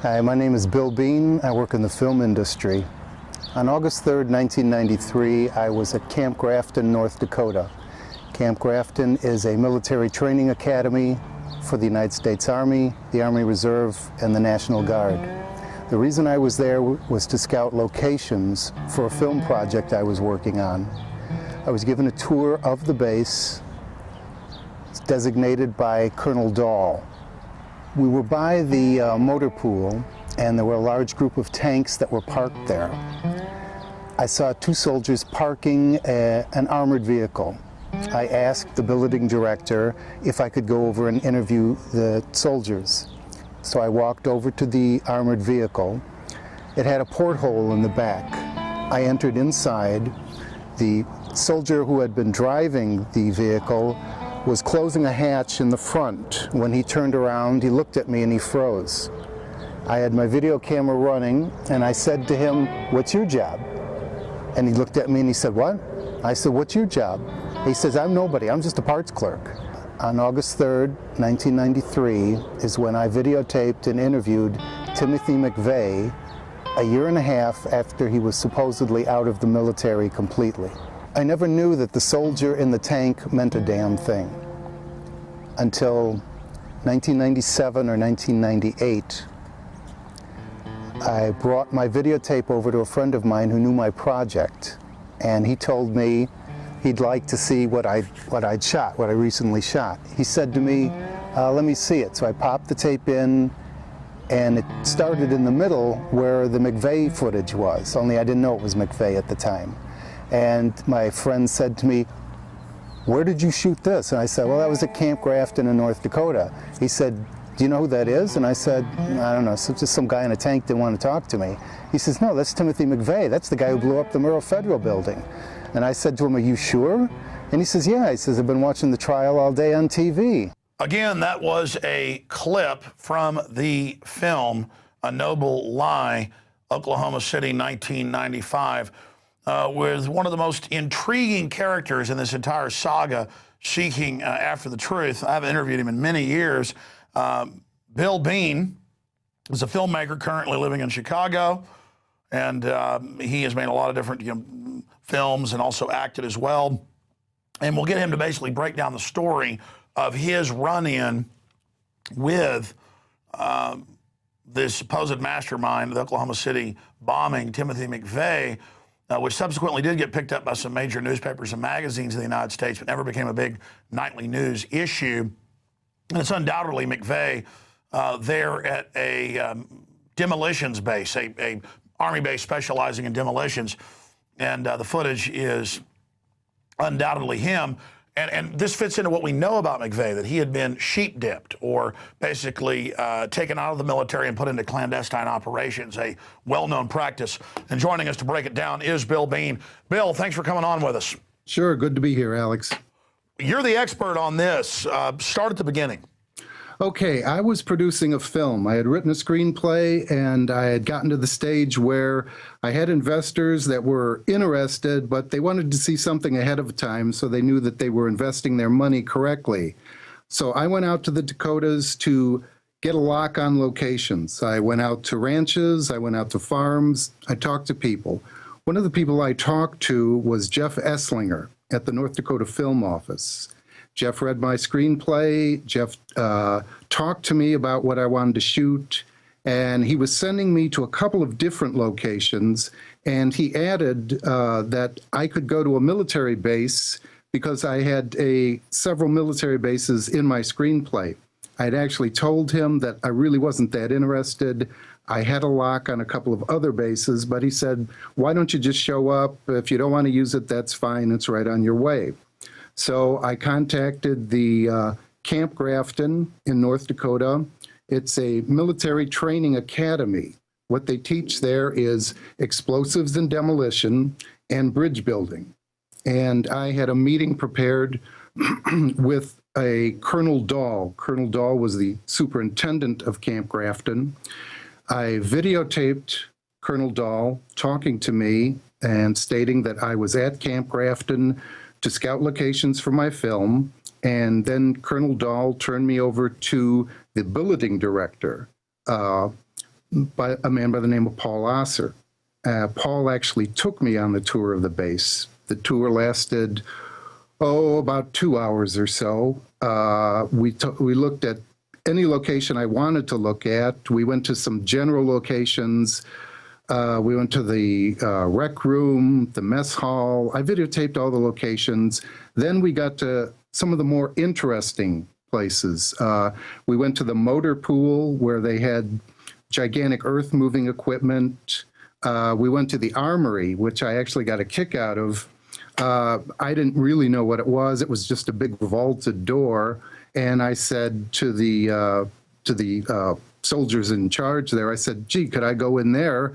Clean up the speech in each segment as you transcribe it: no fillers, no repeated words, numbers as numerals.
Hi, my name is Bill Bean. I work in the film industry. On August 3rd, 1993, I was at Camp Grafton, North Dakota. Camp Grafton is a military training academy for the United States Army, the Army Reserve, and the National Guard. The reason I was there was to scout locations for a film project I was working on. I was given a tour of the base. It's designated by Colonel Dahl. We were by the motor pool, and there were a large group of tanks that were parked there. I saw two soldiers parking an armored vehicle. I asked the billeting director if I could go over and interview the soldiers. So I walked over to the armored vehicle. It had a porthole in the back. I entered inside. The soldier who had been driving the vehicle was closing a hatch in the front. When he turned around, he looked at me and he froze. I had my video camera running, and I said to him, "What's your job?" And he looked at me and he said, "What?" I said, "What's your job?" He says, "I'm nobody, I'm just a parts clerk." On August 3rd, 1993 is when I videotaped and interviewed Timothy McVeigh a year and a half after he was supposedly out of the military completely. I never knew that the soldier in the tank meant a damn thing until 1997 or 1998. I brought my videotape over to a friend of mine who knew my project, and he told me he'd like to see what I recently shot. He said to me, "Let me see it." So I popped the tape in, and it started in the middle where the McVeigh footage was, only I didn't know it was McVeigh at the time. And my friend said to me, "Where did you shoot this?" And I said, "Well, that was at Camp Grafton in North Dakota." He said, "Do you know who that is?" And I said, "I don't know, so just some guy in a tank didn't want to talk to me." He says, "No, that's Timothy McVeigh. That's the guy who blew up the Murrah Federal Building." And I said to him, "Are you sure?" And he says, "Yeah." He says, "I've been watching the trial all day on TV." Again, that was a clip from the film A Noble Lie, Oklahoma City, 1995, with one of the most intriguing characters in this entire saga, seeking after the truth. I've interviewed him in many years. Bill Bean is a filmmaker currently living in Chicago, and he has made a lot of different films and also acted as well. And we'll get him to basically break down the story of his run-in with this supposed mastermind of the Oklahoma City bombing, Timothy McVeigh, which subsequently did get picked up by some major newspapers and magazines in the United States, but never became a big nightly news issue. And it's undoubtedly McVeigh there at a demolitions base, a Army base specializing in demolitions. And the footage is undoubtedly him. And this fits into what we know about McVeigh, that he had been sheep-dipped, or basically taken out of the military and put into clandestine operations, a well-known practice. And joining us to break it down is Bill Bean. Bill, thanks for coming on with us. Sure, good to be here, Alex. You're the expert on this. Start at the beginning. Okay, I was producing a film. I had written a screenplay, and I had gotten to the stage where I had investors that were interested, but they wanted to see something ahead of time so they knew that they were investing their money correctly. So I went out to the Dakotas to get a lock on locations. I went out to ranches, I went out to farms, I talked to people. One of the people I talked to was Jeff Esslinger at the North Dakota Film Office. Jeff read my screenplay. Jeff talked to me about what I wanted to shoot, and he was sending me to a couple of different locations, and he added that I could go to a military base because I had several military bases in my screenplay. I had actually told him that I really wasn't that interested. I had a lock on a couple of other bases, but he said, "Why don't you just show up? If you don't want to use it, that's fine. It's right on your way." So I contacted the Camp Grafton in North Dakota. It's a military training academy. What they teach there is explosives and demolition and bridge building. And I had a meeting prepared with a Colonel Dahl. Colonel Dahl was the superintendent of Camp Grafton. I videotaped Colonel Dahl talking to me and stating that I was at Camp Grafton to scout locations for my film, and then Colonel Dahl turned me over to the billeting director, by a man by the name of Paul Osser. Paul actually took me on the tour of the base. The tour lasted, about 2 hours or so. We looked at any location I wanted to look at. We went to some general locations. We went to the rec room, the mess hall. I videotaped all the locations. Then we got to some of the more interesting places. We went to the motor pool where they had gigantic earth-moving equipment. We went to the armory, which I actually got a kick out of. I didn't really know what it was. It was just a big vaulted door. And I said to the soldiers in charge there, I said, gee, could I go in there?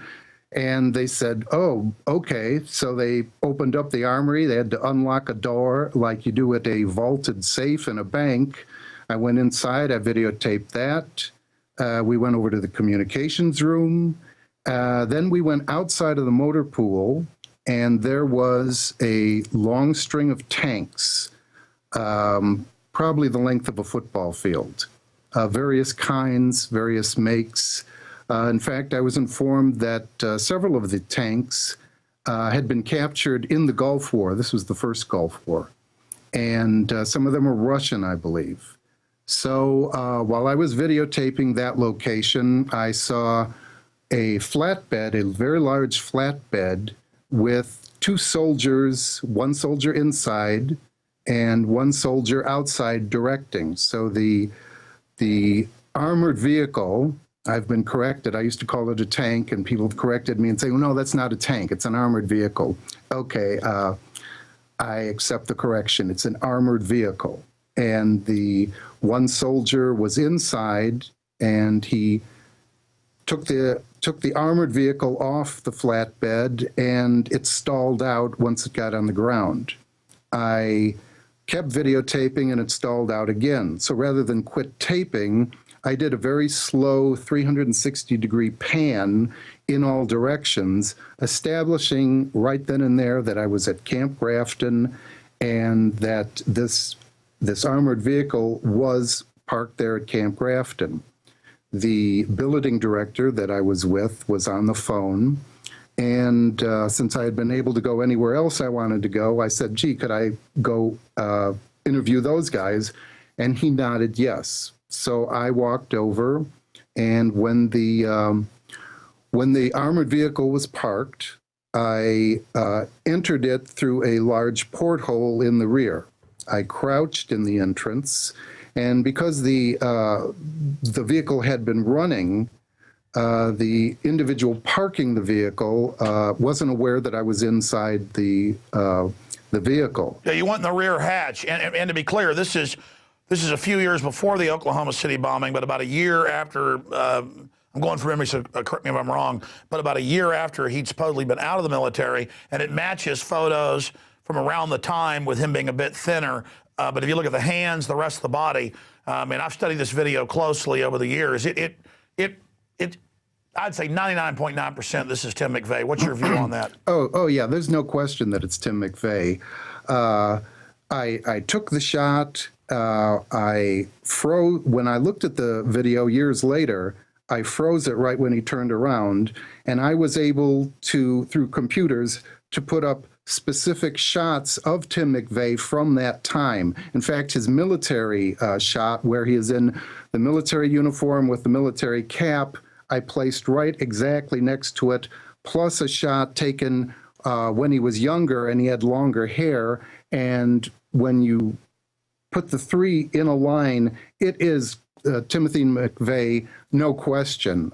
And they said, oh, okay. So they opened up the armory. They had to unlock a door like you do at a vaulted safe in a bank. I went inside. I videotaped that. We went over to the communications room. Then we went outside of the motor pool, and there was a long string of tanks, probably the length of a football field, various kinds, various makes. In fact, I was informed that several of the tanks had been captured in the Gulf War. This was the first Gulf War. And some of them were Russian, I believe. So while I was videotaping that location, I saw a flatbed, a very large flatbed with two soldiers, one soldier inside and one soldier outside directing. So the armored vehicle, I've been corrected. I used to call it a tank, and people have corrected me and say, well, no, that's not a tank. It's an armored vehicle. Okay, I accept the correction. It's an armored vehicle. And the one soldier was inside, and he took the armored vehicle off the flatbed, and it stalled out once it got on the ground. I kept videotaping, and it stalled out again. So rather than quit taping, I did a very slow 360-degree pan in all directions, establishing right then and there that I was at Camp Grafton and that this armored vehicle was parked there at Camp Grafton. The billeting director that I was with was on the phone, and since I had been able to go anywhere else I wanted to go, I said, gee, could I go interview those guys? And he nodded yes. So I walked over, and when the armored vehicle was parked, I entered it through a large porthole in the rear. I crouched in the entrance, and because the vehicle had been running, the individual parking the vehicle wasn't aware that I was inside the vehicle. Yeah, you went in the rear hatch, and to be clear, this is a few years before the Oklahoma City bombing, but about a year after, I'm going from memory, so correct me if I'm wrong, but about a year after he'd supposedly been out of the military, and it matches photos from around the time with him being a bit thinner. But if you look at the hands, the rest of the body, and I've studied this video closely over the years, I'd say 99.9% this is Tim McVeigh. What's your view on that? Oh yeah, there's no question that it's Tim McVeigh. I took the shot. I froze when I looked at the video years later. I froze it right when he turned around, and I was able to, through computers, to put up specific shots of Tim McVeigh from that time. In fact, his military shot, where he is in the military uniform with the military cap, I placed right exactly next to it, plus a shot taken when he was younger and he had longer hair. And when you put the three in a line, it is Timothy McVeigh, no question.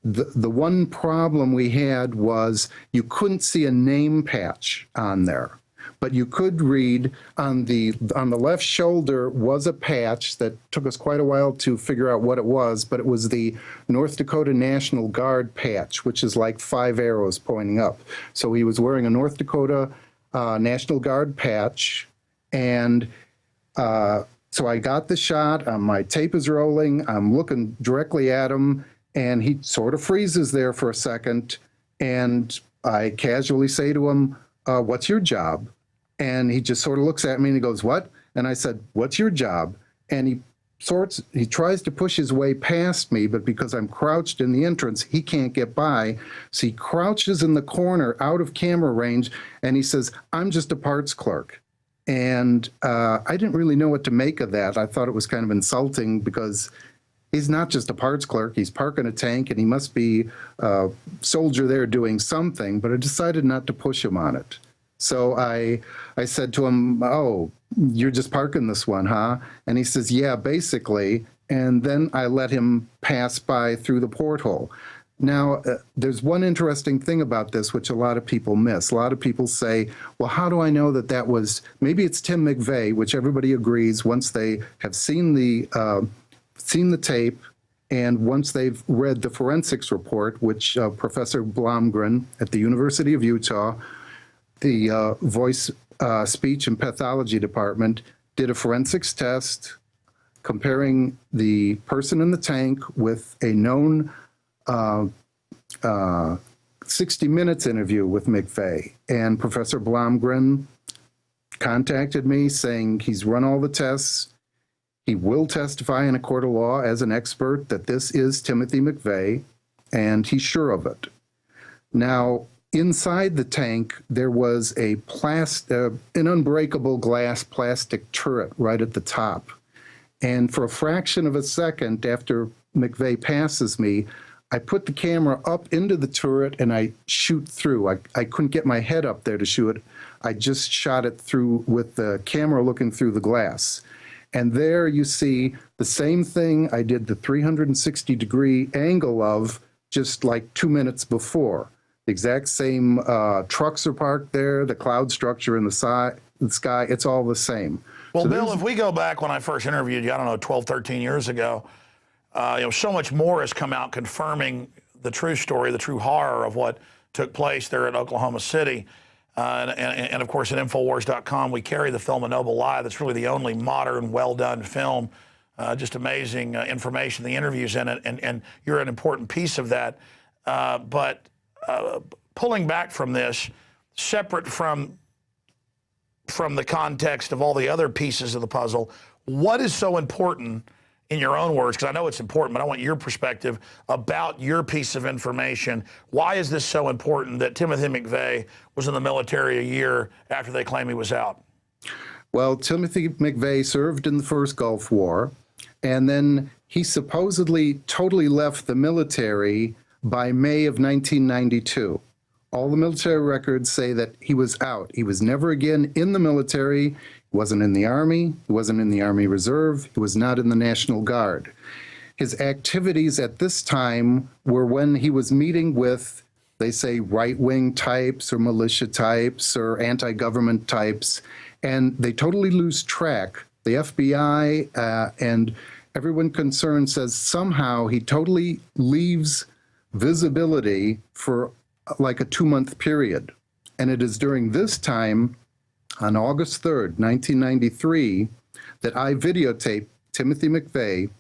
The one problem we had was you couldn't see a name patch on there, but you could read on the left shoulder was a patch that took us quite a while to figure out what it was, but it was the North Dakota National Guard patch, which is like 5 arrows pointing up. So he was wearing a North Dakota National Guard patch, and so I got the shot. My tape is rolling. I'm looking directly at him, and he sort of freezes there for a second, and I casually say to him, what's your job? And he just sort of looks at me and he goes, what? And I said, what's your job? And he he tries to push his way past me, but because I'm crouched in the entrance, he can't get by. So he crouches in the corner out of camera range, and he says, "I'm just a parts clerk." And I didn't really know what to make of that. I thought it was kind of insulting because he's not just a parts clerk. He's parking a tank, and he must be a soldier there doing something, but I decided not to push him on it. So I said to him, "Oh, you're just parking this one, huh?" And he says, "Yeah, basically." And then I let him pass by through the porthole. Now, there's one interesting thing about this, which a lot of people miss. A lot of people say, well, how do I know that that was, maybe it's Tim McVeigh, which everybody agrees once they have seen the tape and once they've read the forensics report, which Professor Blomgren at the University of Utah, the voice, speech and pathology department, did a forensics test comparing the person in the tank with a known 60 Minutes interview with McVeigh. And Professor Blomgren contacted me saying he's run all the tests. He will testify in a court of law as an expert that this is Timothy McVeigh, and he's sure of it. Now, inside the tank, there was an unbreakable glass plastic turret right at the top. And for a fraction of a second after McVeigh passes me, I put the camera up into the turret and I shoot through. I couldn't get my head up there to shoot it. I just shot it through with the camera looking through the glass. And there you see the same thing I did the 360-degree angle of just like 2 minutes before. The exact same trucks are parked there, the cloud structure in the sky, it's all the same. Well, So Bill, if we go back when I first interviewed you, I don't know, 12, 13 years ago, so much more has come out confirming the true story, the true horror of what took place there at Oklahoma City. And of course, at INFOWARS.com, we carry the film A Noble Lie. That's really the only modern, well-done film. Just amazing information, the interviews in it, and you're an important piece of that. But pulling back from this, separate from the context of all the other pieces of the puzzle, what is so important, in your own words, because I know it's important, but I want your perspective about your piece of information. Why is this so important that Timothy McVeigh was in the military a year after they claim he was out? Well, Timothy McVeigh served in the first Gulf War, and then he supposedly totally left the military by May of 1992. All the military records say that he was out. He was never again in the military. He wasn't in the Army. He wasn't in the Army Reserve. He was not in the National Guard. His activities at this time were when he was meeting with, they say, right-wing types or militia types or anti-government types, and they totally lose track. The FBI and everyone concerned says somehow he totally leaves visibility for like a 2-month period. And it is during this time, on August 3rd, 1993, that I videotaped Timothy McVeigh